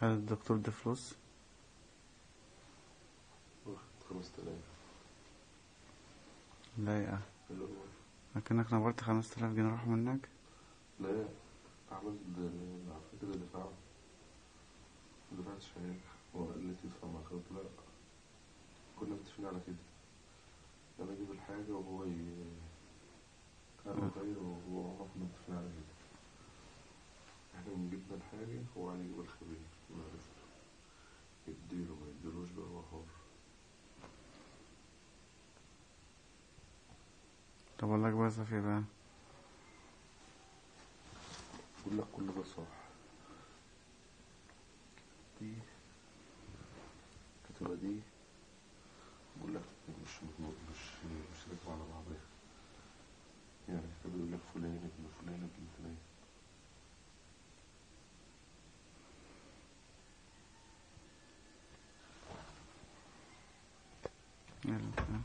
خد الدكتور ده فلوس؟ واخد 5000. لا يا اللي هو لكنك نورت 5000 جنيه راحوا منك. لا، عمل على فكرة دفعت شهادة. هو قال لي تدفع مع خد، لا كنا متفقين على كده. أنا أجيب الحاجة وهو أنا غير، وهو عمر كنا متفقين على كده. احنا جبنا الحاجة هو علي يجيب الخبير معرفته، يديله ما يديلوش بقى هو حر. طب اقول لك بقى صافي بقى، بقول لك كل ده صح. دي كتبة دي بقول لك مش راكبة على بعضها. يعني كتاب يقول لك فلان ابن فلان ابن فلان. يلا بقى.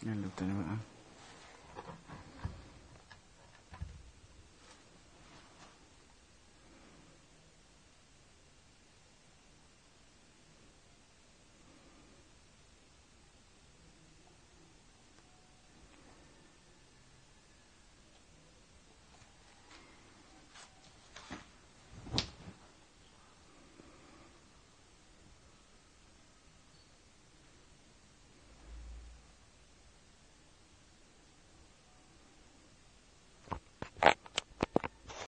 يلا التاني بقى.